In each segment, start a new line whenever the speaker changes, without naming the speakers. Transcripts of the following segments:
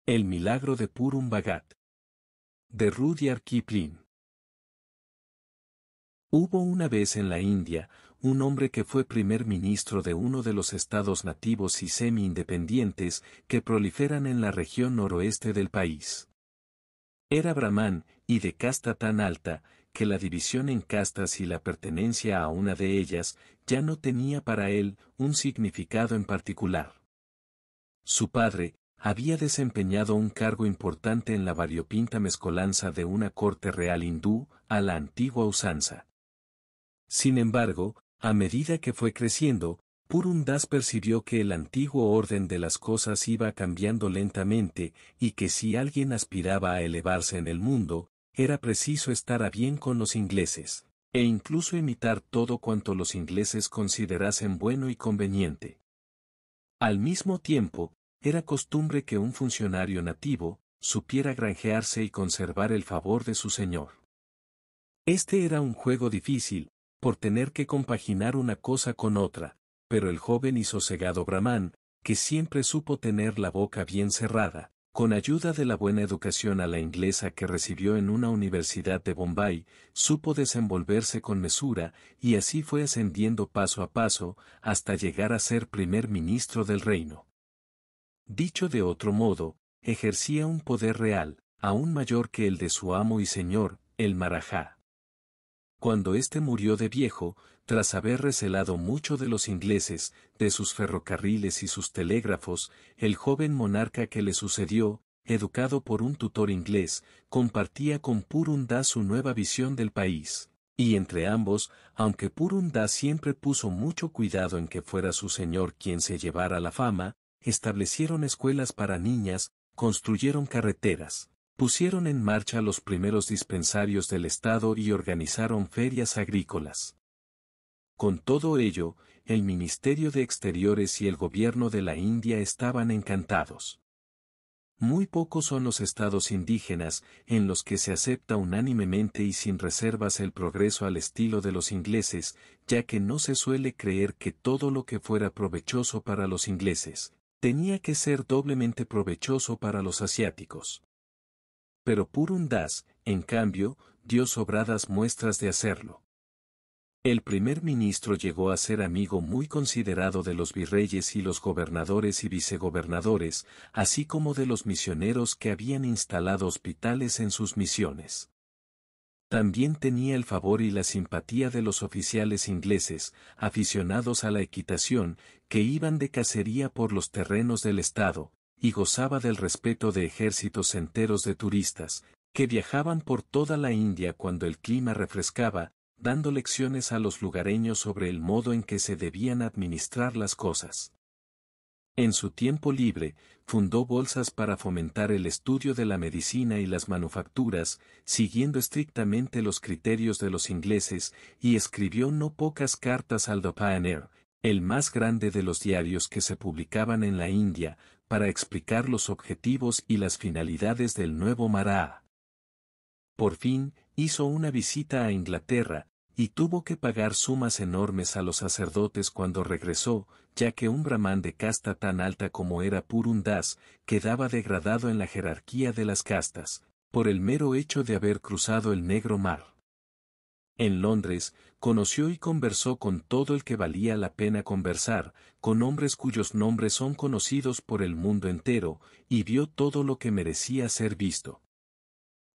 El milagro de Purun Bhagat. De Rudyard Kipling. Hubo una vez en la India, un hombre que fue primer ministro de uno de los estados nativos y semi-independientes que proliferan en la región noroeste del país. Era brahmán, y de casta tan alta, que la división en castas y la pertenencia a una de ellas, ya no tenía para él un significado en particular. Su padre, había desempeñado un cargo importante en la variopinta mezcolanza de una corte real hindú, a la antigua usanza. Sin embargo, a medida que fue creciendo, Purun Das percibió que el antiguo orden de las cosas iba cambiando lentamente, y que si alguien aspiraba a elevarse en el mundo, era preciso estar a bien con los ingleses, e incluso imitar todo cuanto los ingleses considerasen bueno y conveniente. Al mismo tiempo, era costumbre que un funcionario nativo supiera granjearse y conservar el favor de su señor. Este era un juego difícil, por tener que compaginar una cosa con otra, pero el joven y sosegado brahmán, que siempre supo tener la boca bien cerrada, con ayuda de la buena educación a la inglesa que recibió en una universidad de Bombay, supo desenvolverse con mesura, y así fue ascendiendo paso a paso, hasta llegar a ser primer ministro del reino. Dicho de otro modo, ejercía un poder real, aún mayor que el de su amo y señor, el Marajá. Cuando éste murió de viejo, tras haber recelado mucho de los ingleses, de sus ferrocarriles y sus telégrafos, el joven monarca que le sucedió, educado por un tutor inglés, compartía con Purun Das su nueva visión del país. Y entre ambos, aunque Purun Das siempre puso mucho cuidado en que fuera su señor quien se llevara la fama, establecieron escuelas para niñas, construyeron carreteras, pusieron en marcha los primeros dispensarios del Estado y organizaron ferias agrícolas. Con todo ello, el Ministerio de Exteriores y el gobierno de la India estaban encantados. Muy pocos son los estados indígenas en los que se acepta unánimemente y sin reservas el progreso al estilo de los ingleses, ya que no se suele creer que todo lo que fuera provechoso para los ingleses, tenía que ser doblemente provechoso para los asiáticos. Pero Purun Das, en cambio, dio sobradas muestras de hacerlo. El primer ministro llegó a ser amigo muy considerado de los virreyes y los gobernadores y vicegobernadores, así como de los misioneros que habían instalado hospitales en sus misiones. También tenía el favor y la simpatía de los oficiales ingleses, aficionados a la equitación, que iban de cacería por los terrenos del Estado, y gozaba del respeto de ejércitos enteros de turistas, que viajaban por toda la India cuando el clima refrescaba, dando lecciones a los lugareños sobre el modo en que se debían administrar las cosas. En su tiempo libre, fundó bolsas para fomentar el estudio de la medicina y las manufacturas, siguiendo estrictamente los criterios de los ingleses, y escribió no pocas cartas al The Pioneer, el más grande de los diarios que se publicaban en la India, para explicar los objetivos y las finalidades del nuevo Maratha. Por fin, hizo una visita a Inglaterra, y tuvo que pagar sumas enormes a los sacerdotes cuando regresó, ya que un brahmán de casta tan alta como era Purun Das, quedaba degradado en la jerarquía de las castas, por el mero hecho de haber cruzado el Negro Mar. En Londres, conoció y conversó con todo el que valía la pena conversar, con hombres cuyos nombres son conocidos por el mundo entero, y vio todo lo que merecía ser visto.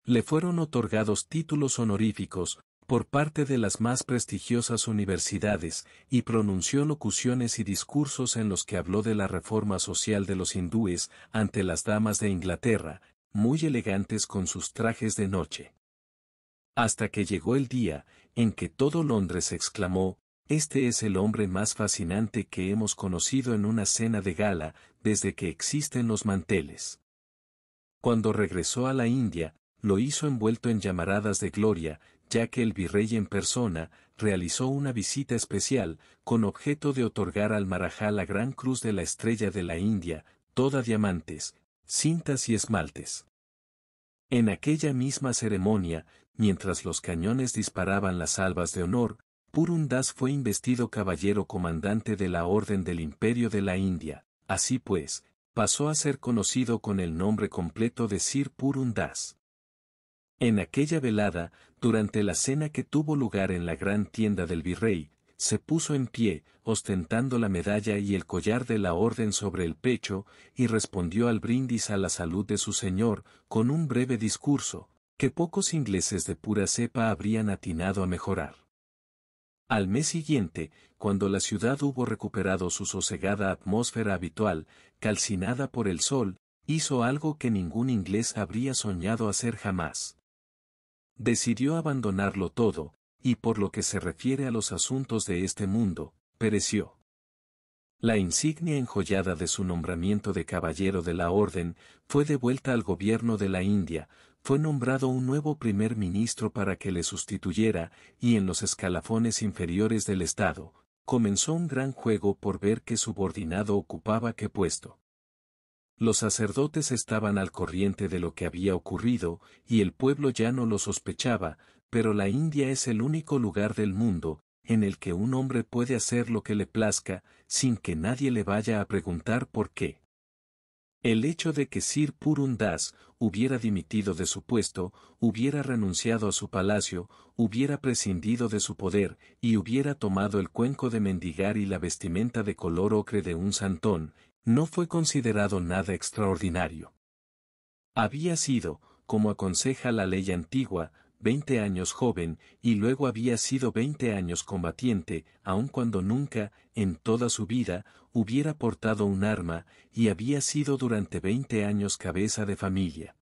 Le fueron otorgados títulos honoríficos, por parte de las más prestigiosas universidades, y pronunció locuciones y discursos en los que habló de la reforma social de los hindúes ante las damas de Inglaterra, muy elegantes con sus trajes de noche. Hasta que llegó el día, en que todo Londres exclamó, «Este es el hombre más fascinante que hemos conocido en una cena de gala, desde que existen los manteles». Cuando regresó a la India, lo hizo envuelto en llamaradas de gloria, ya que el virrey en persona realizó una visita especial, con objeto de otorgar al Marajá la gran cruz de la Estrella de la India, toda diamantes, cintas y esmaltes. En aquella misma ceremonia, mientras los cañones disparaban las salvas de honor, Purun Das fue investido caballero comandante de la Orden del Imperio de la India. Así pues, pasó a ser conocido con el nombre completo de Sir Purun Das. En aquella velada, durante la cena que tuvo lugar en la gran tienda del virrey, se puso en pie, ostentando la medalla y el collar de la orden sobre el pecho, y respondió al brindis a la salud de su señor, con un breve discurso, que pocos ingleses de pura cepa habrían atinado a mejorar. Al mes siguiente, cuando la ciudad hubo recuperado su sosegada atmósfera habitual, calcinada por el sol, hizo algo que ningún inglés habría soñado hacer jamás. Decidió abandonarlo todo, y por lo que se refiere a los asuntos de este mundo, pereció. La insignia enjollada de su nombramiento de caballero de la orden fue devuelta al gobierno de la India, fue nombrado un nuevo primer ministro para que le sustituyera, y en los escalafones inferiores del Estado, comenzó un gran juego por ver qué subordinado ocupaba qué puesto. Los sacerdotes estaban al corriente de lo que había ocurrido, y el pueblo ya no lo sospechaba, pero la India es el único lugar del mundo, en el que un hombre puede hacer lo que le plazca, sin que nadie le vaya a preguntar por qué. El hecho de que Sir Purun Das hubiera dimitido de su puesto, hubiera renunciado a su palacio, hubiera prescindido de su poder, y hubiera tomado el cuenco de mendigar y la vestimenta de color ocre de un santón, no fue considerado nada extraordinario. Había sido, como aconseja la ley antigua, 20 años joven, y luego había sido 20 años combatiente, aun cuando nunca, en toda su vida, hubiera portado un arma, y había sido durante 20 años cabeza de familia.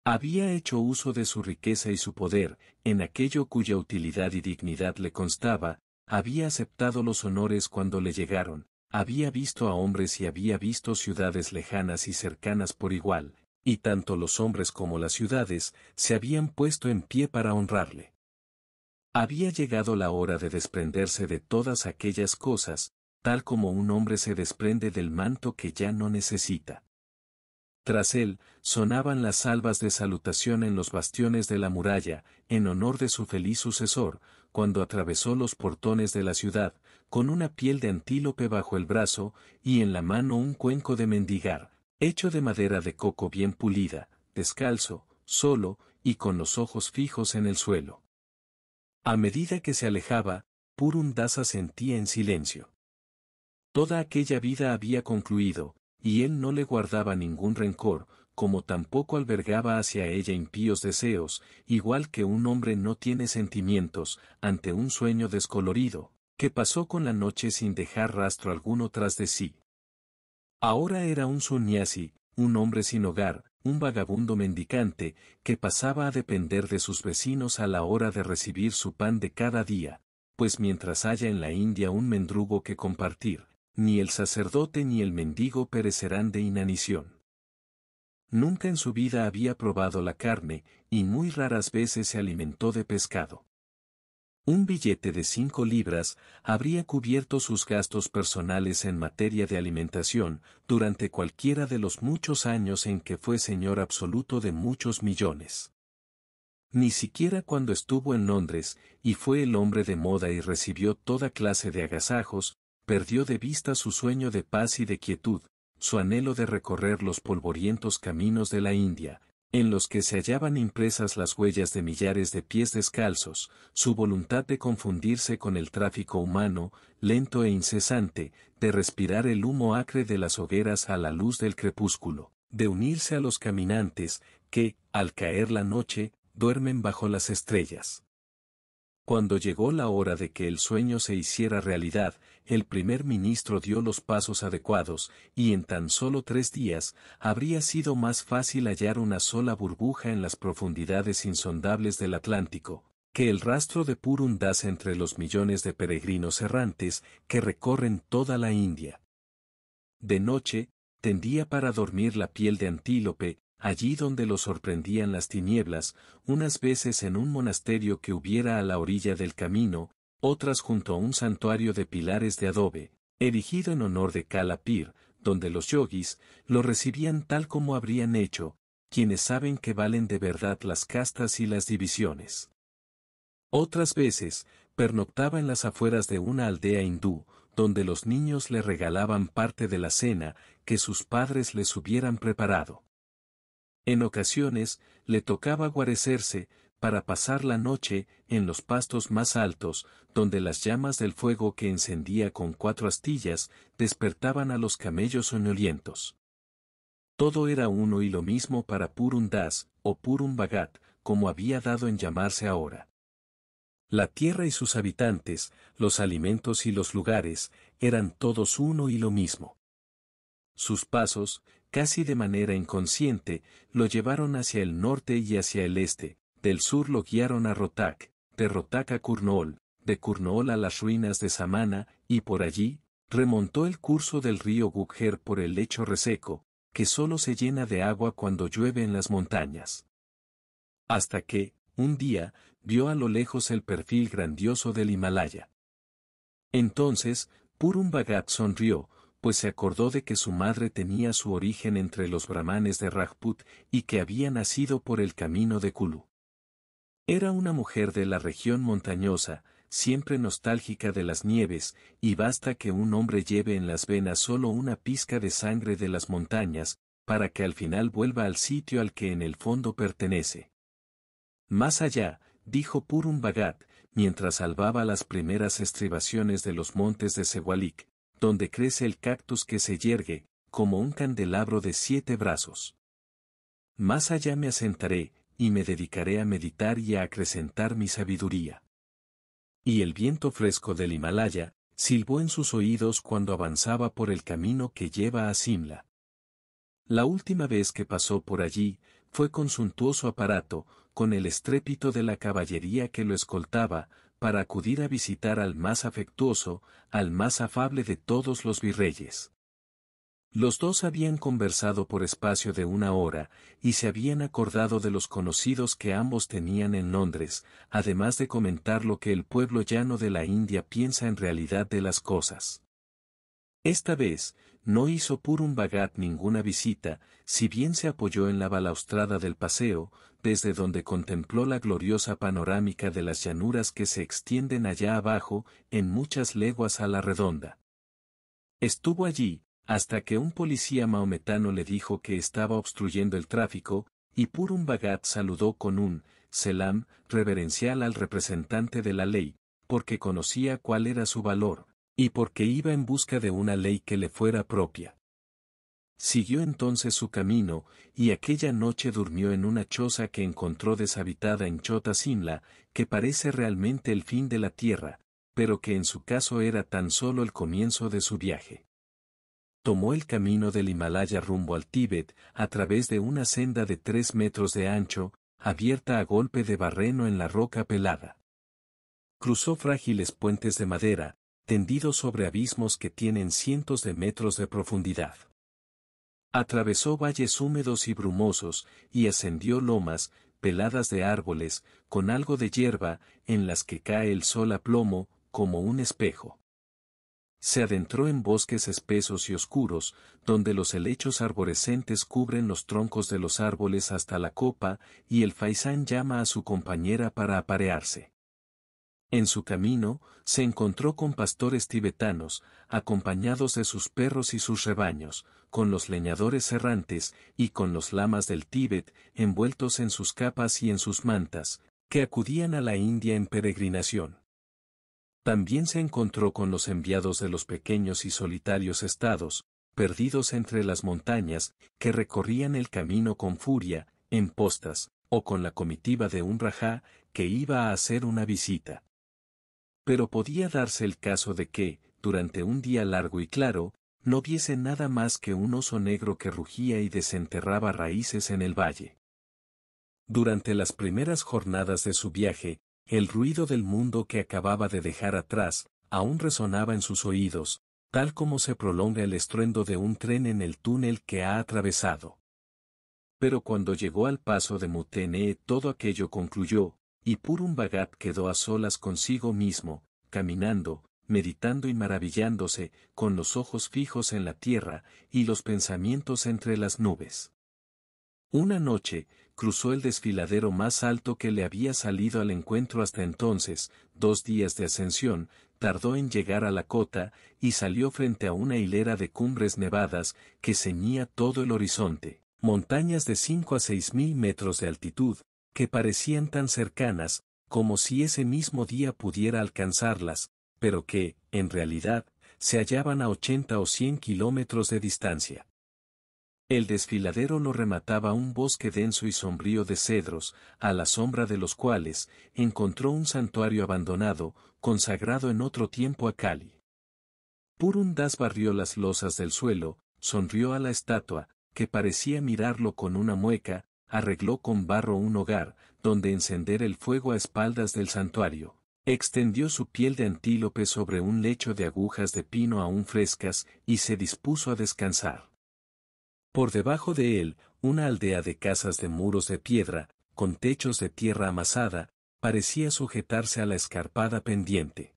Había hecho uso de su riqueza y su poder, en aquello cuya utilidad y dignidad le constaba, había aceptado los honores cuando le llegaron, había visto a hombres y había visto ciudades lejanas y cercanas por igual, y tanto los hombres como las ciudades se habían puesto en pie para honrarle. Había llegado la hora de desprenderse de todas aquellas cosas, tal como un hombre se desprende del manto que ya no necesita. Tras él, sonaban las salvas de salutación en los bastiones de la muralla, en honor de su feliz sucesor, cuando atravesó los portones de la ciudad, con una piel de antílope bajo el brazo, y en la mano un cuenco de mendigar, hecho de madera de coco bien pulida, descalzo, solo, y con los ojos fijos en el suelo. A medida que se alejaba, Purun Das asentía en silencio. Toda aquella vida había concluido, y él no le guardaba ningún rencor, como tampoco albergaba hacia ella impíos deseos, igual que un hombre no tiene sentimientos, ante un sueño descolorido, que pasó con la noche sin dejar rastro alguno tras de sí. Ahora era un sunyasi, un hombre sin hogar, un vagabundo mendicante, que pasaba a depender de sus vecinos a la hora de recibir su pan de cada día, pues mientras haya en la India un mendrugo que compartir, ni el sacerdote ni el mendigo perecerán de inanición. Nunca en su vida había probado la carne, y muy raras veces se alimentó de pescado. Un billete de 5 libras habría cubierto sus gastos personales en materia de alimentación durante cualquiera de los muchos años en que fue señor absoluto de muchos millones. Ni siquiera cuando estuvo en Londres, y fue el hombre de moda y recibió toda clase de agasajos, perdió de vista su sueño de paz y de quietud, su anhelo de recorrer los polvorientos caminos de la India, en los que se hallaban impresas las huellas de millares de pies descalzos, su voluntad de confundirse con el tráfico humano, lento e incesante, de respirar el humo acre de las hogueras a la luz del crepúsculo, de unirse a los caminantes, que, al caer la noche, duermen bajo las estrellas. Cuando llegó la hora de que el sueño se hiciera realidad, el primer ministro dio los pasos adecuados, y en tan solo 3 días, habría sido más fácil hallar una sola burbuja en las profundidades insondables del Atlántico, que el rastro de Purun Das entre los millones de peregrinos errantes que recorren toda la India. De noche, tendía para dormir la piel de antílope, allí donde lo sorprendían las tinieblas, unas veces en un monasterio que hubiera a la orilla del camino, otras junto a un santuario de pilares de adobe, erigido en honor de Kala Pir, donde los yogis lo recibían tal como habrían hecho, quienes saben que valen de verdad las castas y las divisiones. Otras veces, pernoctaba en las afueras de una aldea hindú, donde los niños le regalaban parte de la cena que sus padres les hubieran preparado. En ocasiones, le tocaba guarecerse, para pasar la noche, en los pastos más altos, donde las llamas del fuego que encendía con 4 astillas, despertaban a los camellos soñolientos. Todo era uno y lo mismo para Purun Das, o Purun Bhagat, como había dado en llamarse ahora. La tierra y sus habitantes, los alimentos y los lugares, eran todos uno y lo mismo. Sus pasos, casi de manera inconsciente, lo llevaron hacia el norte y hacia el este, del sur lo guiaron a Rohtak, de Rohtak a Kurnool, de Kurnool a las ruinas de Samana, y por allí, remontó el curso del río Gugger por el lecho reseco, que solo se llena de agua cuando llueve en las montañas. Hasta que, un día, vio a lo lejos el perfil grandioso del Himalaya. Entonces, Purun Bhagat sonrió, pues se acordó de que su madre tenía su origen entre los brahmanes de Rajput y que había nacido por el camino de Kulu. Era una mujer de la región montañosa, siempre nostálgica de las nieves, y basta que un hombre lleve en las venas solo una pizca de sangre de las montañas, para que al final vuelva al sitio al que en el fondo pertenece. Más allá, dijo Purun Bhagat, mientras salvaba las primeras estribaciones de los montes de Sewalik, donde crece el cactus que se yergue, como un candelabro de 7 brazos. Más allá me asentaré, y me dedicaré a meditar y a acrecentar mi sabiduría. Y el viento fresco del Himalaya, silbó en sus oídos cuando avanzaba por el camino que lleva a Simla. La última vez que pasó por allí, fue con suntuoso aparato, con el estrépito de la caballería que lo escoltaba, para acudir a visitar al más afectuoso, al más afable de todos los virreyes. Los dos habían conversado por espacio de 1 hora, y se habían acordado de los conocidos que ambos tenían en Londres, además de comentar lo que el pueblo llano de la India piensa en realidad de las cosas. Esta vez, no hizo Purun Bhagat ninguna visita, si bien se apoyó en la balaustrada del paseo, desde donde contempló la gloriosa panorámica de las llanuras que se extienden allá abajo, en muchas leguas a la redonda. Estuvo allí, hasta que un policía mahometano le dijo que estaba obstruyendo el tráfico, y Purun Bhagat saludó con un selam reverencial al representante de la ley, porque conocía cuál era su valor, y porque iba en busca de una ley que le fuera propia. Siguió entonces su camino, y aquella noche durmió en una choza que encontró deshabitada en Chota Simla, que parece realmente el fin de la tierra, pero que en su caso era tan solo el comienzo de su viaje. Tomó el camino del Himalaya rumbo al Tíbet, a través de una senda de 3 metros de ancho, abierta a golpe de barreno en la roca pelada. Cruzó frágiles puentes de madera, tendidos sobre abismos que tienen cientos de metros de profundidad. Atravesó valles húmedos y brumosos, y ascendió lomas, peladas de árboles, con algo de hierba, en las que cae el sol a plomo, como un espejo. Se adentró en bosques espesos y oscuros, donde los helechos arborescentes cubren los troncos de los árboles hasta la copa, y el faisán llama a su compañera para aparearse. En su camino, se encontró con pastores tibetanos, acompañados de sus perros y sus rebaños, con los leñadores errantes, y con los lamas del Tíbet, envueltos en sus capas y en sus mantas, que acudían a la India en peregrinación. También se encontró con los enviados de los pequeños y solitarios estados, perdidos entre las montañas, que recorrían el camino con furia, en postas, o con la comitiva de un rajá, que iba a hacer una visita. Pero podía darse el caso de que, durante un día largo y claro, no viese nada más que un oso negro que rugía y desenterraba raíces en el valle. Durante las primeras jornadas de su viaje, el ruido del mundo que acababa de dejar atrás, aún resonaba en sus oídos, tal como se prolonga el estruendo de un tren en el túnel que ha atravesado. Pero cuando llegó al paso de Mutene todo aquello concluyó, y Purun Bhagat quedó a solas consigo mismo, caminando, meditando y maravillándose, con los ojos fijos en la tierra, y los pensamientos entre las nubes. Una noche, cruzó el desfiladero más alto que le había salido al encuentro hasta entonces, 2 días de ascensión, tardó en llegar a la cota, y salió frente a una hilera de cumbres nevadas que ceñía todo el horizonte, montañas de 5 a 6 mil metros de altitud, que parecían tan cercanas, como si ese mismo día pudiera alcanzarlas, pero que, en realidad, se hallaban a 80 o 100 kilómetros de distancia. El desfiladero lo remataba un bosque denso y sombrío de cedros, a la sombra de los cuales, encontró un santuario abandonado, consagrado en otro tiempo a Kali. Purun Das barrió las losas del suelo, sonrió a la estatua, que parecía mirarlo con una mueca, arregló con barro un hogar, donde encender el fuego a espaldas del santuario, extendió su piel de antílope sobre un lecho de agujas de pino aún frescas, y se dispuso a descansar. Por debajo de él, una aldea de casas de muros de piedra, con techos de tierra amasada, parecía sujetarse a la escarpada pendiente.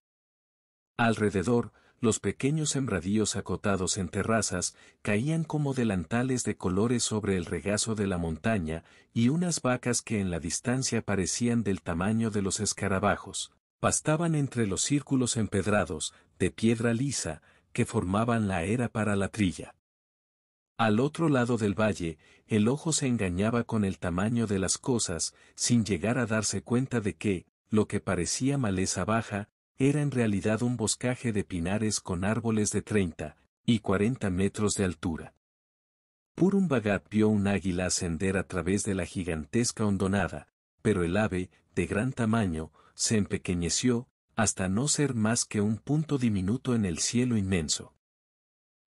Alrededor, los pequeños sembradíos acotados en terrazas, caían como delantales de colores sobre el regazo de la montaña, y unas vacas que en la distancia parecían del tamaño de los escarabajos, pastaban entre los círculos empedrados, de piedra lisa, que formaban la era para la trilla. Al otro lado del valle, el ojo se engañaba con el tamaño de las cosas, sin llegar a darse cuenta de que, lo que parecía maleza baja, era en realidad un boscaje de pinares con árboles de 30 y 40 metros de altura. Purun Bhagat vio un águila ascender a través de la gigantesca hondonada, pero el ave, de gran tamaño, se empequeñeció, hasta no ser más que un punto diminuto en el cielo inmenso.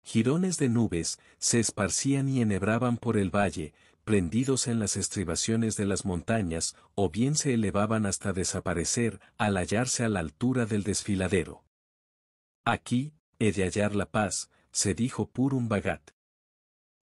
Jirones de nubes se esparcían y enhebraban por el valle, prendidos en las estribaciones de las montañas, o bien se elevaban hasta desaparecer al hallarse a la altura del desfiladero. Aquí, he de hallar la paz, se dijo Purun Bhagat.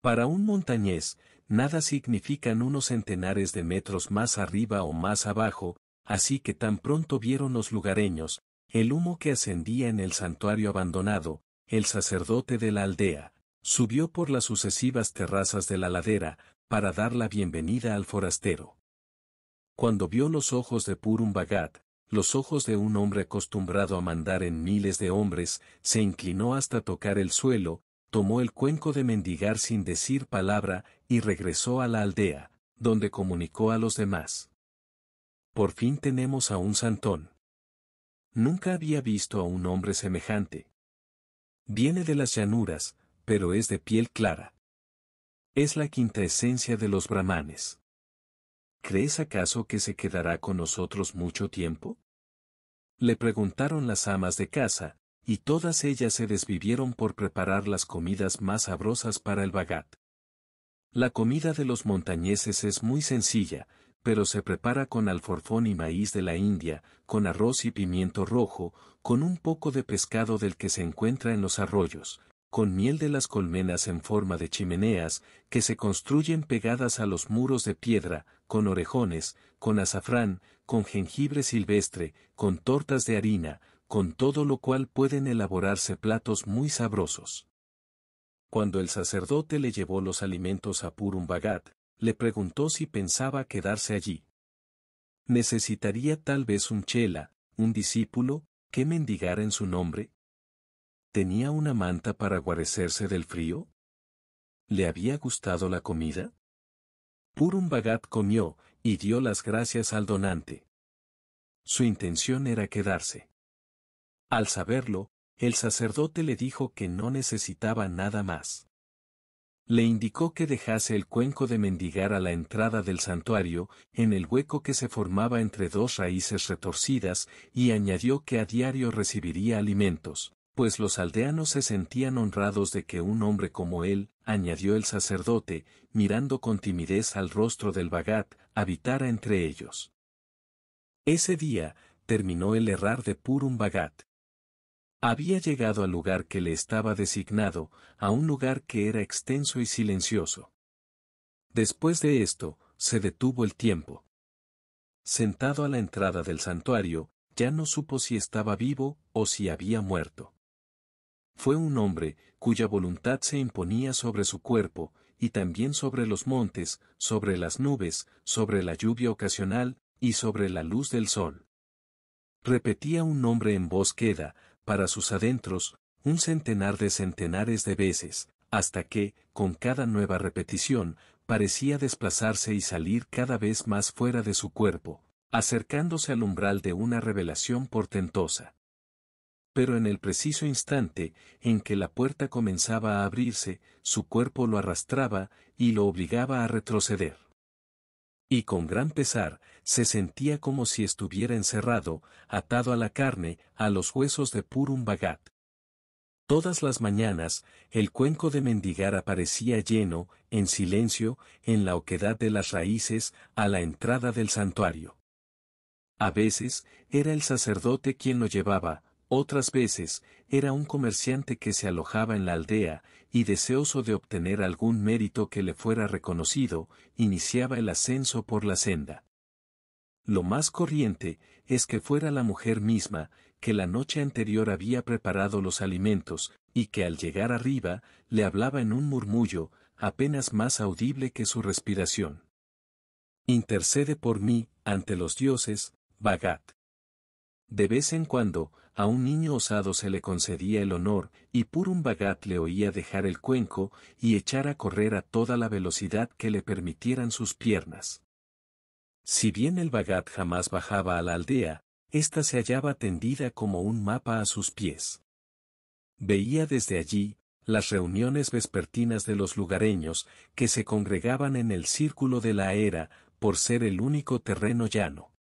Para un montañés, nada significan unos centenares de metros más arriba o más abajo, así que tan pronto vieron los lugareños, el humo que ascendía en el santuario abandonado, el sacerdote de la aldea, subió por las sucesivas terrazas de la ladera, para dar la bienvenida al forastero. Cuando vio los ojos de Purun Bhagat, los ojos de un hombre acostumbrado a mandar en miles de hombres, se inclinó hasta tocar el suelo, tomó el cuenco de mendigar sin decir palabra, y regresó a la aldea, donde comunicó a los demás. Por fin tenemos a un santón. Nunca había visto a un hombre semejante. Viene de las llanuras, pero es de piel clara. Es la quinta esencia de los brahmanes. ¿Crees acaso que se quedará con nosotros mucho tiempo? Le preguntaron las amas de casa, y todas ellas se desvivieron por preparar las comidas más sabrosas para el Bhagat. La comida de los montañeses es muy sencilla, pero se prepara con alforfón y maíz de la India, con arroz y pimiento rojo, con un poco de pescado del que se encuentra en los arroyos, con miel de las colmenas en forma de chimeneas, que se construyen pegadas a los muros de piedra, con orejones, con azafrán, con jengibre silvestre, con tortas de harina, con todo lo cual pueden elaborarse platos muy sabrosos. Cuando el sacerdote le llevó los alimentos a Purun Bhagat, le preguntó si pensaba quedarse allí. ¿Necesitaría tal vez un chela, un discípulo, que mendigara en su nombre? ¿Tenía una manta para guarecerse del frío? ¿Le había gustado la comida? Purun Bhagat comió, y dio las gracias al donante. Su intención era quedarse. Al saberlo, el sacerdote le dijo que no necesitaba nada más. Le indicó que dejase el cuenco de mendigar a la entrada del santuario, en el hueco que se formaba entre dos raíces retorcidas, y añadió que a diario recibiría alimentos, pues los aldeanos se sentían honrados de que un hombre como él, añadió el sacerdote, mirando con timidez al rostro del Bhagat, habitara entre ellos. Ese día, terminó el errar de Purun Bhagat. Había llegado al lugar que le estaba designado, a un lugar que era extenso y silencioso. Después de esto, se detuvo el tiempo. Sentado a la entrada del santuario, ya no supo si estaba vivo o si había muerto. Fue un hombre, cuya voluntad se imponía sobre su cuerpo, y también sobre los montes, sobre las nubes, sobre la lluvia ocasional, y sobre la luz del sol. Repetía un nombre en voz queda, para sus adentros, un centenar de centenares de veces, hasta que, con cada nueva repetición, parecía desplazarse y salir cada vez más fuera de su cuerpo, acercándose al umbral de una revelación portentosa. Pero en el preciso instante en que la puerta comenzaba a abrirse, su cuerpo lo arrastraba y lo obligaba a retroceder. Y con gran pesar, se sentía como si estuviera encerrado, atado a la carne, a los huesos de Purun Bhagat. Todas las mañanas, el cuenco de mendigar aparecía lleno, en silencio, en la oquedad de las raíces, a la entrada del santuario. A veces, era el sacerdote quien lo llevaba, otras veces, era un comerciante que se alojaba en la aldea, y deseoso de obtener algún mérito que le fuera reconocido, iniciaba el ascenso por la senda. Lo más corriente es que fuera la mujer misma, que la noche anterior había preparado los alimentos, y que al llegar arriba, le hablaba en un murmullo, apenas más audible que su respiración. Intercede por mí, ante los dioses, Bhagat. De vez en cuando, a un niño osado se le concedía el honor, y Purun Bhagat le oía dejar el cuenco y echar a correr a toda la velocidad que le permitieran sus piernas. Si bien el Bhagat jamás bajaba a la aldea, ésta se hallaba tendida como un mapa a sus pies. Veía desde allí las reuniones vespertinas de los lugareños, que se congregaban en el círculo de la era, por ser el único terreno llano.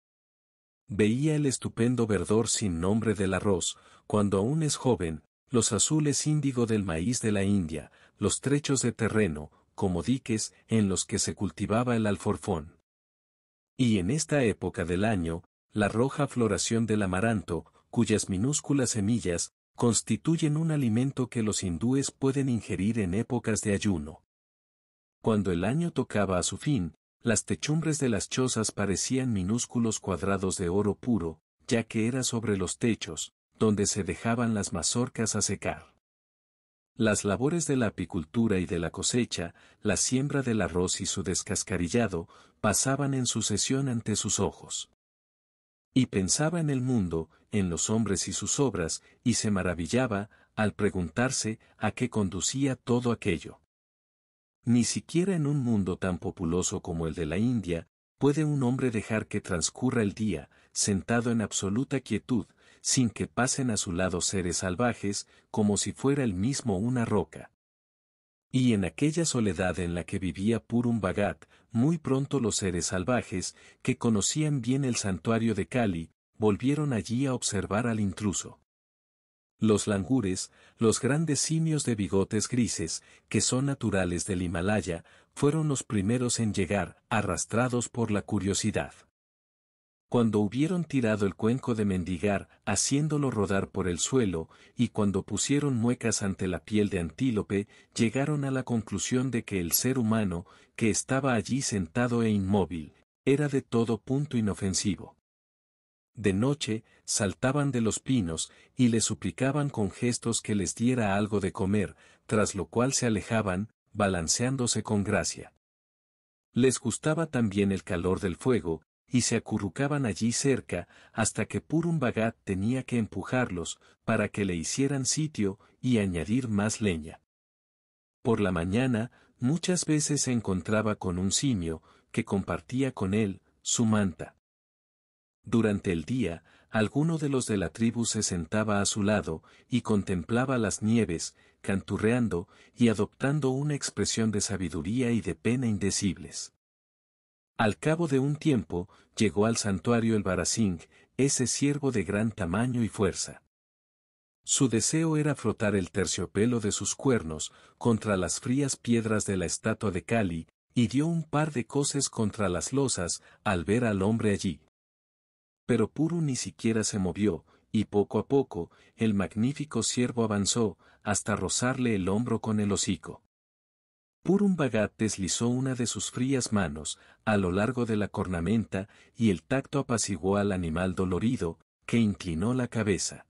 Veía el estupendo verdor sin nombre del arroz, cuando aún es joven, los azules índigo del maíz de la India, los trechos de terreno, como diques, en los que se cultivaba el alforfón. Y en esta época del año, la roja floración del amaranto, cuyas minúsculas semillas, constituyen un alimento que los hindúes pueden ingerir en épocas de ayuno. Cuando el año tocaba a su fin, las techumbres de las chozas parecían minúsculos cuadrados de oro puro, ya que era sobre los techos, donde se dejaban las mazorcas a secar. Las labores de la apicultura y de la cosecha, la siembra del arroz y su descascarillado, pasaban en sucesión ante sus ojos. Y pensaba en el mundo, en los hombres y sus obras, y se maravillaba, al preguntarse, a qué conducía todo aquello. Ni siquiera en un mundo tan populoso como el de la India, puede un hombre dejar que transcurra el día, sentado en absoluta quietud, sin que pasen a su lado seres salvajes, como si fuera él mismo una roca. Y en aquella soledad en la que vivía Purun Bhagat, muy pronto los seres salvajes, que conocían bien el santuario de Kali, volvieron allí a observar al intruso. Los langures, los grandes simios de bigotes grises, que son naturales del Himalaya, fueron los primeros en llegar, arrastrados por la curiosidad. Cuando hubieron tirado el cuenco de mendigar, haciéndolo rodar por el suelo, y cuando pusieron muecas ante la piel de antílope, llegaron a la conclusión de que el ser humano, que estaba allí sentado e inmóvil, era de todo punto inofensivo. De noche, saltaban de los pinos, y le suplicaban con gestos que les diera algo de comer, tras lo cual se alejaban, balanceándose con gracia. Les gustaba también el calor del fuego, y se acurrucaban allí cerca, hasta que Purun Bhagat tenía que empujarlos, para que le hicieran sitio, y añadir más leña. Por la mañana, muchas veces se encontraba con un simio, que compartía con él, su manta. Durante el día, alguno de los de la tribu se sentaba a su lado, y contemplaba las nieves, canturreando, y adoptando una expresión de sabiduría y de pena indecibles. Al cabo de un tiempo, llegó al santuario el Barasingh, ese ciervo de gran tamaño y fuerza. Su deseo era frotar el terciopelo de sus cuernos, contra las frías piedras de la estatua de Kali, y dio un par de coces contra las losas, al ver al hombre allí. Pero Purun ni siquiera se movió, y poco a poco, el magnífico ciervo avanzó, hasta rozarle el hombro con el hocico. Purun Bhagat deslizó una de sus frías manos, a lo largo de la cornamenta, y el tacto apaciguó al animal dolorido, que inclinó la cabeza.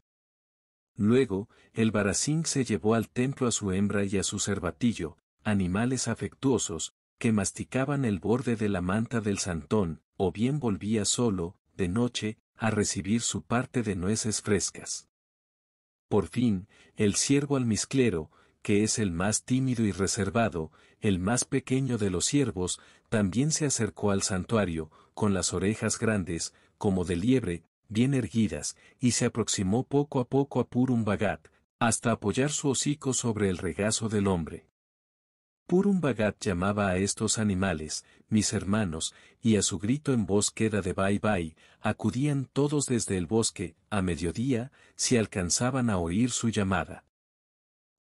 Luego, el Barasingh se llevó al templo a su hembra y a su cervatillo, animales afectuosos, que masticaban el borde de la manta del santón, o bien volvía solo, de noche, a recibir su parte de nueces frescas. Por fin, el ciervo almizclero, que es el más tímido y reservado, el más pequeño de los ciervos, también se acercó al santuario, con las orejas grandes, como de liebre, bien erguidas, y se aproximó poco a poco a Purun Bhagat, hasta apoyar su hocico sobre el regazo del hombre. Purun Bhagat llamaba a estos animales, mis hermanos, y a su grito en voz queda de Bye Bye, acudían todos desde el bosque, a mediodía, si alcanzaban a oír su llamada.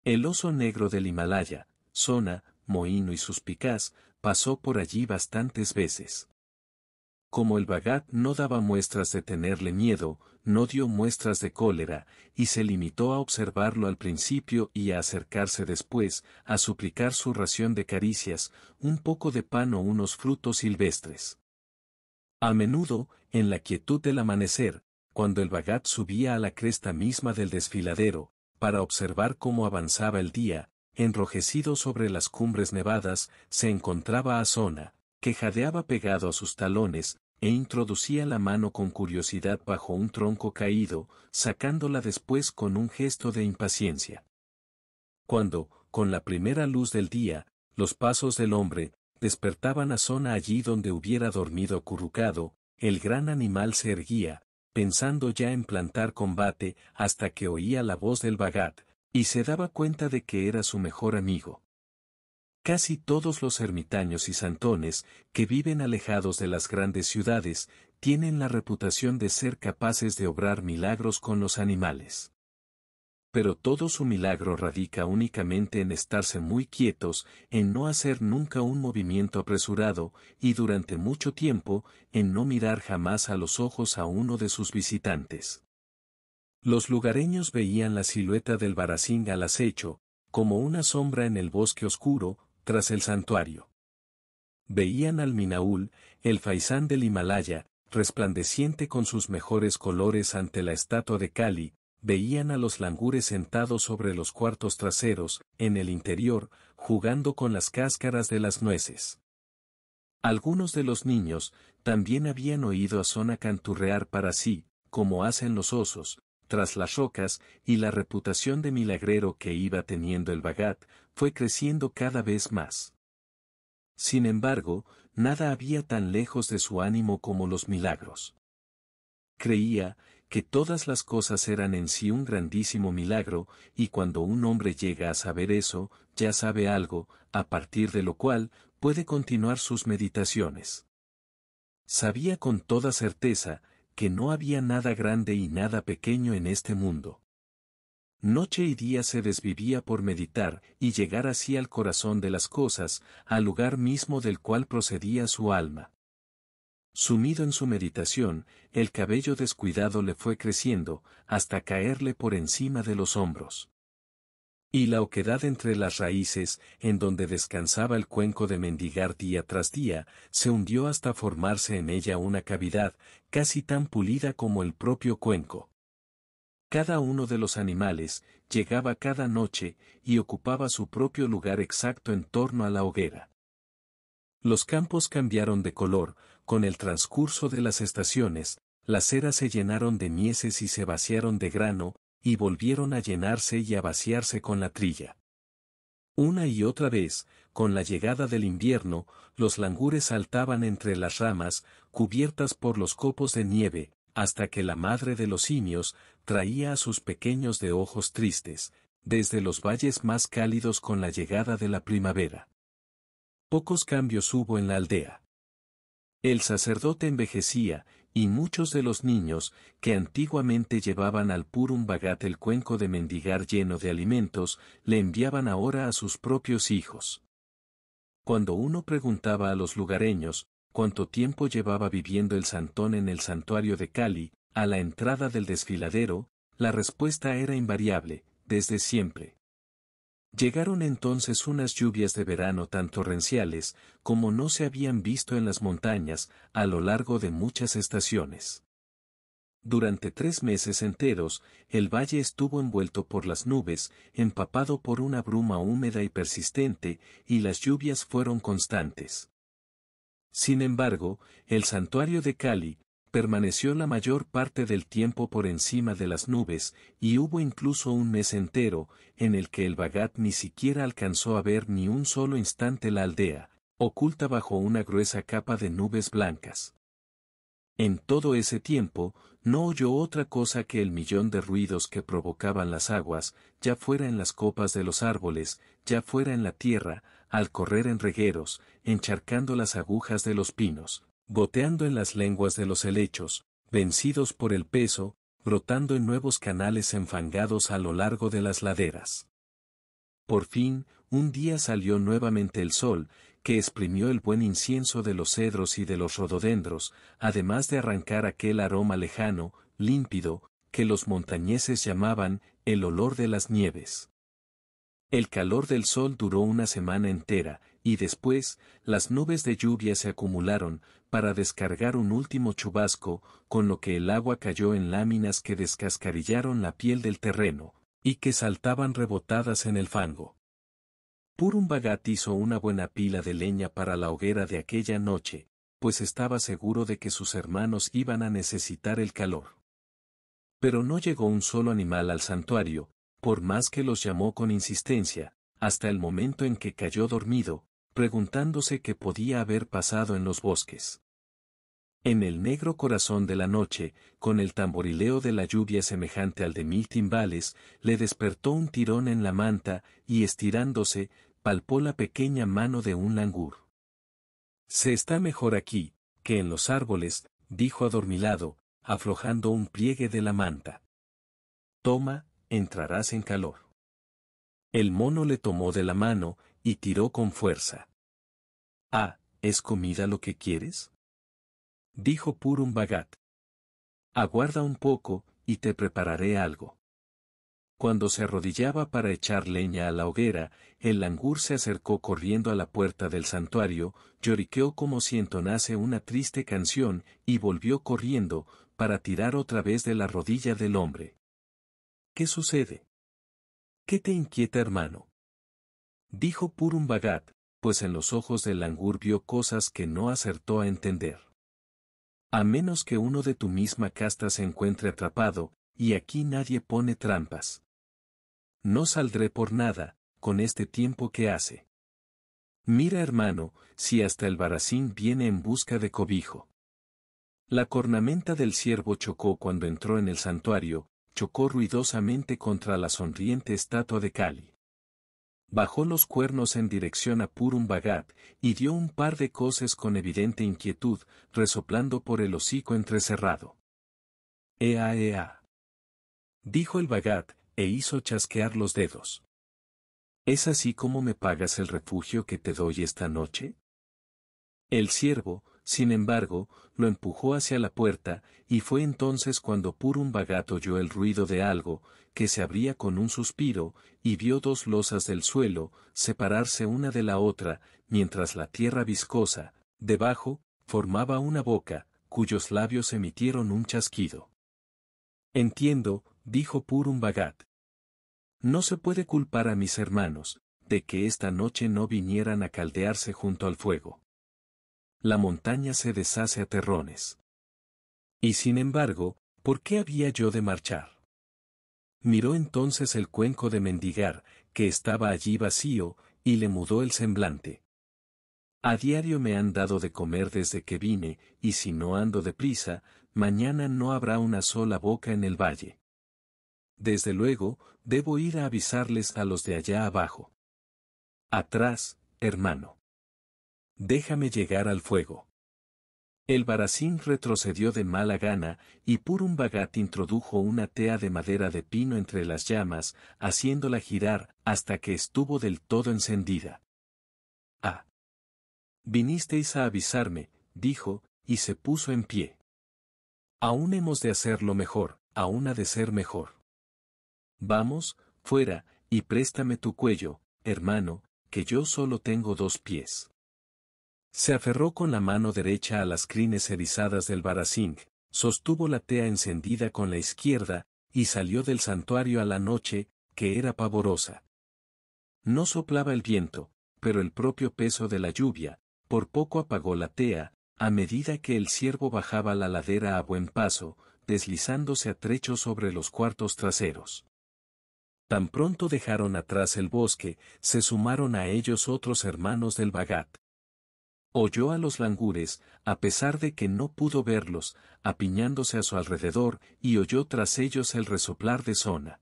El oso negro del Himalaya, Sona, mohíno y suspicaz, pasó por allí bastantes veces. Como el Bhagat no daba muestras de tenerle miedo, no dio muestras de cólera, y se limitó a observarlo al principio y a acercarse después, a suplicar su ración de caricias, un poco de pan o unos frutos silvestres. A menudo, en la quietud del amanecer, cuando el Bhagat subía a la cresta misma del desfiladero, para observar cómo avanzaba el día, enrojecido sobre las cumbres nevadas, se encontraba a Sona, que jadeaba pegado a sus talones, e introducía la mano con curiosidad bajo un tronco caído, sacándola después con un gesto de impaciencia. Cuando, con la primera luz del día, los pasos del hombre, despertaban a Sona allí donde hubiera dormido acurrucado, el gran animal se erguía, pensando ya en plantar combate, hasta que oía la voz del Bhagat, y se daba cuenta de que era su mejor amigo. Casi todos los ermitaños y santones, que viven alejados de las grandes ciudades, tienen la reputación de ser capaces de obrar milagros con los animales. Pero todo su milagro radica únicamente en estarse muy quietos, en no hacer nunca un movimiento apresurado, y durante mucho tiempo, en no mirar jamás a los ojos a uno de sus visitantes. Los lugareños veían la silueta del Barasingh al acecho, como una sombra en el bosque oscuro, tras el santuario. Veían al Minaul, el faisán del Himalaya, resplandeciente con sus mejores colores ante la estatua de Kali, veían a los langures sentados sobre los cuartos traseros, en el interior, jugando con las cáscaras de las nueces. Algunos de los niños, también habían oído a Sona canturrear para sí, como hacen los osos, tras las rocas, y la reputación de milagrero que iba teniendo el Bhagat, fue creciendo cada vez más. Sin embargo, nada había tan lejos de su ánimo como los milagros. Creía que todas las cosas eran en sí un grandísimo milagro, y cuando un hombre llega a saber eso, ya sabe algo, a partir de lo cual, puede continuar sus meditaciones. Sabía con toda certeza, que no había nada grande y nada pequeño en este mundo. Noche y día se desvivía por meditar y llegar así al corazón de las cosas, al lugar mismo del cual procedía su alma. Sumido en su meditación, el cabello descuidado le fue creciendo, hasta caerle por encima de los hombros. Y la oquedad entre las raíces, en donde descansaba el cuenco de mendigar día tras día, se hundió hasta formarse en ella una cavidad, casi tan pulida como el propio cuenco. Cada uno de los animales, llegaba cada noche, y ocupaba su propio lugar exacto en torno a la hoguera. Los campos cambiaron de color, con el transcurso de las estaciones, las eras se llenaron de mieses y se vaciaron de grano, y volvieron a llenarse y a vaciarse con la trilla. Una y otra vez, con la llegada del invierno, los langures saltaban entre las ramas, cubiertas por los copos de nieve, hasta que la madre de los simios traía a sus pequeños de ojos tristes, desde los valles más cálidos con la llegada de la primavera. Pocos cambios hubo en la aldea. El sacerdote envejecía, y muchos de los niños, que antiguamente llevaban al Purun Bhagat el cuenco de mendigar lleno de alimentos, le enviaban ahora a sus propios hijos. Cuando uno preguntaba a los lugareños, cuánto tiempo llevaba viviendo el santón en el santuario de Kali, a la entrada del desfiladero, la respuesta era invariable, desde siempre. Llegaron entonces unas lluvias de verano tan torrenciales, como no se habían visto en las montañas, a lo largo de muchas estaciones. Durante 3 meses enteros, el valle estuvo envuelto por las nubes, empapado por una bruma húmeda y persistente, y las lluvias fueron constantes. Sin embargo, el santuario de Kali permaneció la mayor parte del tiempo por encima de las nubes, y hubo incluso un mes entero, en el que el Bhagat ni siquiera alcanzó a ver ni un solo instante la aldea, oculta bajo una gruesa capa de nubes blancas. En todo ese tiempo, no oyó otra cosa que el millón de ruidos que provocaban las aguas, ya fuera en las copas de los árboles, ya fuera en la tierra, al correr en regueros, encharcando las agujas de los pinos, goteando en las lenguas de los helechos, vencidos por el peso, brotando en nuevos canales enfangados a lo largo de las laderas. Por fin, un día salió nuevamente el sol, que exprimió el buen incienso de los cedros y de los rododendros, además de arrancar aquel aroma lejano, límpido, que los montañeses llamaban el olor de las nieves. El calor del sol duró una semana entera, y después, las nubes de lluvia se acumularon, para descargar un último chubasco, con lo que el agua cayó en láminas que descascarillaron la piel del terreno, y que saltaban rebotadas en el fango. Purun Bhagat hizo una buena pila de leña para la hoguera de aquella noche, pues estaba seguro de que sus hermanos iban a necesitar el calor. Pero no llegó un solo animal al santuario, por más que los llamó con insistencia, hasta el momento en que cayó dormido, preguntándose qué podía haber pasado en los bosques. En el negro corazón de la noche, con el tamborileo de la lluvia semejante al de 1000 timbales, le despertó un tirón en la manta, y estirándose, palpó la pequeña mano de un langur. Se está mejor aquí, que en los árboles, dijo adormilado, aflojando un pliegue de la manta. Toma, entrarás en calor. El mono le tomó de la mano, y tiró con fuerza. Ah, ¿es comida lo que quieres?, dijo Purun Bhagat. Aguarda un poco, y te prepararé algo. Cuando se arrodillaba para echar leña a la hoguera, el langur se acercó corriendo a la puerta del santuario, lloriqueó como si entonase una triste canción, y volvió corriendo, para tirar otra vez de la rodilla del hombre. ¿Qué sucede? ¿Qué te inquieta, hermano?, dijo Purun Bhagat, pues en los ojos del langur vio cosas que no acertó a entender. A menos que uno de tu misma casta se encuentre atrapado, y aquí nadie pone trampas. No saldré por nada, con este tiempo que hace. Mira, hermano, si hasta el Barasín viene en busca de cobijo. La cornamenta del ciervo chocó cuando entró en el santuario, chocó ruidosamente contra la sonriente estatua de Kali. Bajó los cuernos en dirección a Purun Bhagat, y dio un par de coces con evidente inquietud, resoplando por el hocico entrecerrado. «Ea, ea», dijo el Bhagat, e hizo chasquear los dedos. ¿Es así como me pagas el refugio que te doy esta noche? El ciervo, sin embargo, lo empujó hacia la puerta, y fue entonces cuando Purun Bhagat oyó el ruido de algo, que se abría con un suspiro, y vio dos losas del suelo, separarse una de la otra, mientras la tierra viscosa, debajo, formaba una boca, cuyos labios emitieron un chasquido. Entiendo, dijo Purun Bhagat. No se puede culpar a mis hermanos, de que esta noche no vinieran a caldearse junto al fuego. La montaña se deshace a terrones. Y sin embargo, ¿por qué había yo de marchar? Miró entonces el cuenco de mendigar, que estaba allí vacío, y le mudó el semblante. A diario me han dado de comer desde que vine, y si no ando deprisa, mañana no habrá una sola boca en el valle. Desde luego, debo ir a avisarles a los de allá abajo. Atrás, hermano. Déjame llegar al fuego. El Barasín retrocedió de mala gana, y Purun Bhagat introdujo una tea de madera de pino entre las llamas, haciéndola girar hasta que estuvo del todo encendida. Ah. Vinisteis a avisarme, dijo, y se puso en pie. Aún hemos de hacerlo mejor, aún ha de ser mejor. Vamos, fuera, y préstame tu cuello, hermano, que yo solo tengo 2 pies. Se aferró con la mano derecha a las crines erizadas del Barasingh, Sostuvo la tea encendida con la izquierda, y salió del santuario a la noche, que era pavorosa. No soplaba el viento, pero el propio peso de la lluvia, por poco apagó la tea, a medida que el ciervo bajaba la ladera a buen paso, deslizándose a trechos sobre los cuartos traseros. Tan pronto dejaron atrás el bosque, se sumaron a ellos otros hermanos del Bhagat. Oyó a los langures, a pesar de que no pudo verlos, apiñándose a su alrededor, y oyó tras ellos el resoplar de Sona.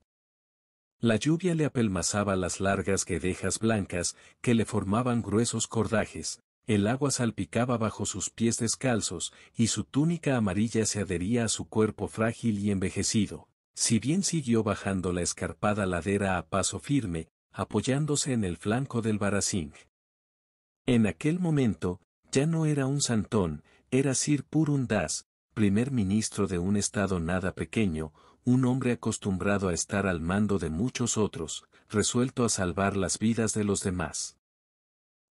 La lluvia le apelmazaba las largas guedejas blancas, que le formaban gruesos cordajes, el agua salpicaba bajo sus pies descalzos, y su túnica amarilla se adhería a su cuerpo frágil y envejecido, si bien siguió bajando la escarpada ladera a paso firme, apoyándose en el flanco del Barasingh. En aquel momento, ya no era un santón, era Sir Purun Das, primer ministro de un estado nada pequeño, un hombre acostumbrado a estar al mando de muchos otros, resuelto a salvar las vidas de los demás.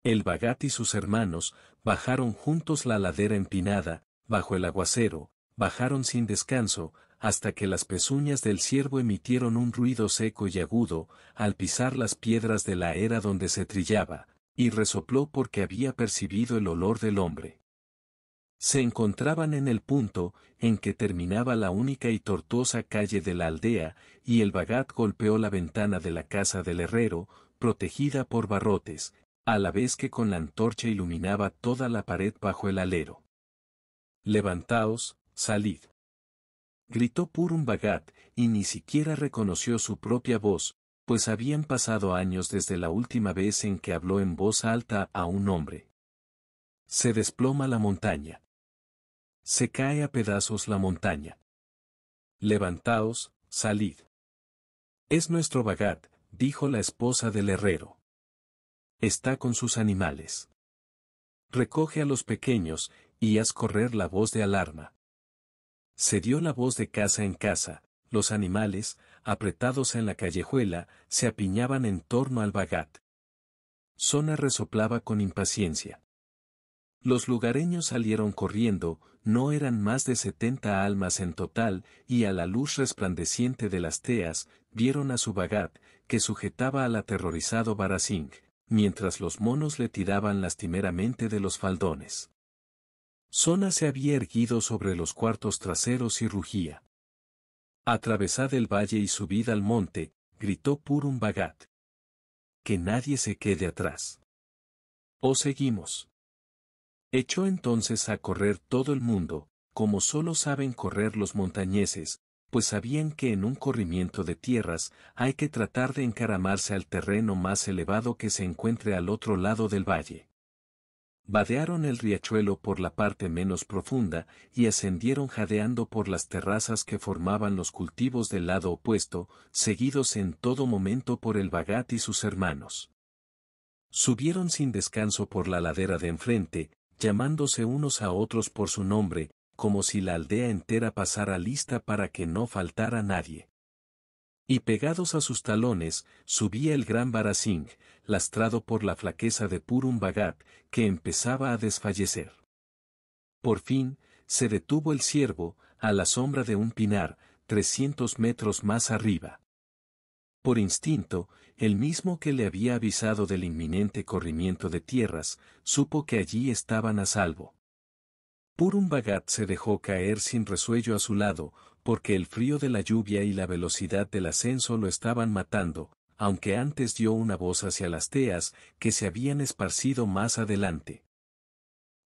El Bhagat y sus hermanos, bajaron juntos la ladera empinada, bajo el aguacero, bajaron sin descanso, hasta que las pezuñas del ciervo emitieron un ruido seco y agudo, al pisar las piedras de la era donde se trillaba, y resopló porque había percibido el olor del hombre. Se encontraban en el punto en que terminaba la única y tortuosa calle de la aldea, y el Bhagat golpeó la ventana de la casa del herrero, protegida por barrotes, a la vez que con la antorcha iluminaba toda la pared bajo el alero. «Levantaos, salid», gritó Purun Bhagat, y ni siquiera reconoció su propia voz, pues habían pasado años desde la última vez en que habló en voz alta a un hombre. Se desploma la montaña. Se cae a pedazos la montaña. Levantaos, salid. Es nuestro Bhagat, dijo la esposa del herrero. Está con sus animales. Recoge a los pequeños, y haz correr la voz de alarma. Se dio la voz de casa en casa, los animales, apretados en la callejuela, se apiñaban en torno al Bhagat. Sona resoplaba con impaciencia. Los lugareños salieron corriendo, no eran más de 70 almas en total, y a la luz resplandeciente de las teas, vieron a su Bhagat, que sujetaba al aterrorizado Barasingh, mientras los monos le tiraban lastimeramente de los faldones. Sona se había erguido sobre los cuartos traseros y rugía. «Atravesad el valle y subid al monte», gritó Purun Bhagat. «Que nadie se quede atrás. ¿O seguimos?» Echó entonces a correr todo el mundo, como solo saben correr los montañeses, pues sabían que en un corrimiento de tierras hay que tratar de encaramarse al terreno más elevado que se encuentre al otro lado del valle. Vadearon el riachuelo por la parte menos profunda y ascendieron jadeando por las terrazas que formaban los cultivos del lado opuesto, seguidos en todo momento por el Bhagat y sus hermanos. Subieron sin descanso por la ladera de enfrente, llamándose unos a otros por su nombre, como si la aldea entera pasara lista para que no faltara nadie. Y pegados a sus talones, subía el gran Barasingh, lastrado por la flaqueza de Purun Bhagat, que empezaba a desfallecer. Por fin, se detuvo el ciervo, a la sombra de un pinar, 300 metros más arriba. Por instinto, el mismo que le había avisado del inminente corrimiento de tierras, supo que allí estaban a salvo. Purun Bhagat se dejó caer sin resuello a su lado, porque el frío de la lluvia y la velocidad del ascenso lo estaban matando, aunque antes dio una voz hacia las teas, que se habían esparcido más adelante.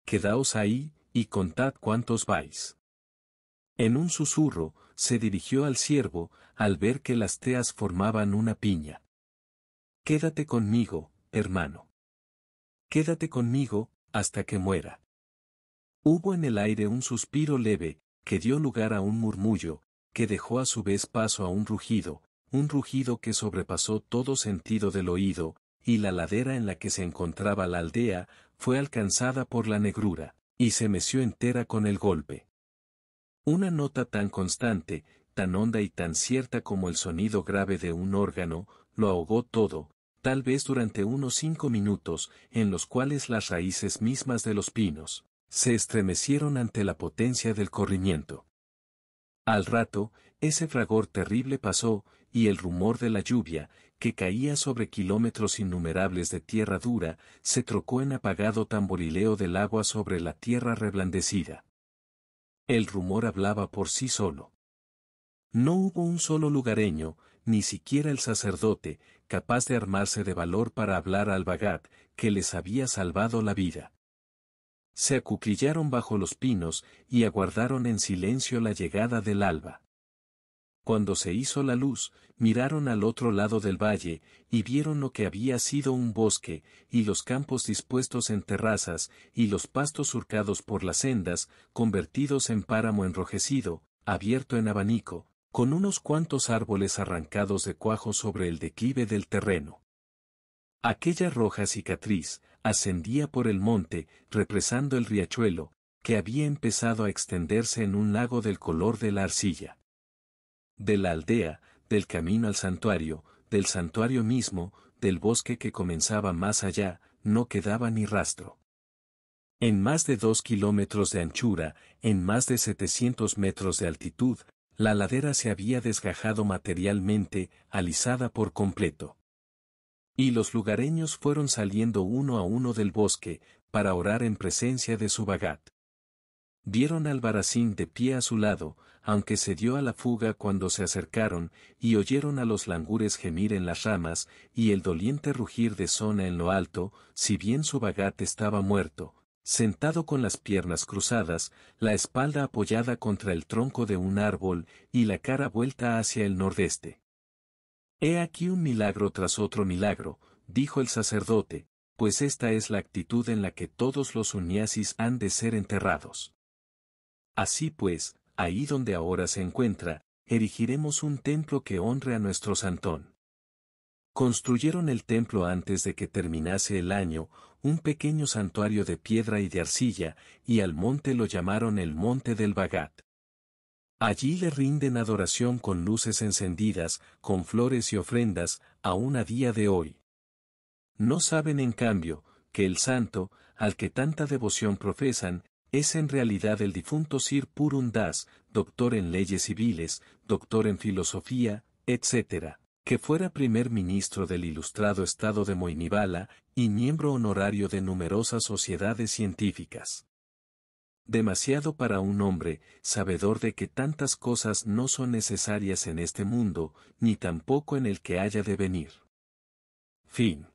«Quedaos ahí, y contad cuántos vais». En un susurro, se dirigió al ciervo, al ver que las teas formaban una piña. «Quédate conmigo, hermano. Quédate conmigo, hasta que muera». Hubo en el aire un suspiro leve, que dio lugar a un murmullo, que dejó a su vez paso a un rugido que sobrepasó todo sentido del oído, y la ladera en la que se encontraba la aldea, fue alcanzada por la negrura, y se meció entera con el golpe. Una nota tan constante, tan honda y tan cierta como el sonido grave de un órgano, lo ahogó todo, tal vez durante unos 5 minutos, en los cuales las raíces mismas de los pinos se estremecieron ante la potencia del corrimiento. Al rato, ese fragor terrible pasó, y el rumor de la lluvia, que caía sobre kilómetros innumerables de tierra dura, se trocó en apagado tamborileo del agua sobre la tierra reblandecida. El rumor hablaba por sí solo. No hubo un solo lugareño, ni siquiera el sacerdote, capaz de armarse de valor para hablar al Bhagat, que les había salvado la vida. Se acuclillaron bajo los pinos y aguardaron en silencio la llegada del alba. Cuando se hizo la luz, miraron al otro lado del valle, y vieron lo que había sido un bosque, y los campos dispuestos en terrazas, y los pastos surcados por las sendas, convertidos en páramo enrojecido, abierto en abanico, con unos cuantos árboles arrancados de cuajo sobre el declive del terreno. Aquella roja cicatriz ascendía por el monte, represando el riachuelo, que había empezado a extenderse en un lago del color de la arcilla. De la aldea, del camino al santuario, del santuario mismo, del bosque que comenzaba más allá, no quedaba ni rastro. En más de 2 kilómetros de anchura, en más de 700 metros de altitud, la ladera se había desgajado materialmente, alisada por completo. Y los lugareños fueron saliendo uno a uno del bosque, para orar en presencia de su Bhagat. Vieron al Barasín de pie a su lado, aunque se dio a la fuga cuando se acercaron, y oyeron a los langures gemir en las ramas, y el doliente rugir de Sona en lo alto, si bien su Bhagat estaba muerto, sentado con las piernas cruzadas, la espalda apoyada contra el tronco de un árbol, y la cara vuelta hacia el nordeste. He aquí un milagro tras otro milagro, dijo el sacerdote, pues esta es la actitud en la que todos los sannyasis han de ser enterrados. Así pues, ahí donde ahora se encuentra, erigiremos un templo que honre a nuestro santón. Construyeron el templo antes de que terminase el año, un pequeño santuario de piedra y de arcilla, y al monte lo llamaron el Monte del Bhagat. Allí le rinden adoración con luces encendidas, con flores y ofrendas, aún a día de hoy. No saben en cambio, que el santo, al que tanta devoción profesan, es en realidad el difunto Sir Purun Das, doctor en leyes civiles, doctor en filosofía, etc., que fuera primer ministro del ilustrado estado de Moinibala, y miembro honorario de numerosas sociedades científicas. Demasiado para un hombre, sabedor de que tantas cosas no son necesarias en este mundo, ni tampoco en el que haya de venir. Fin.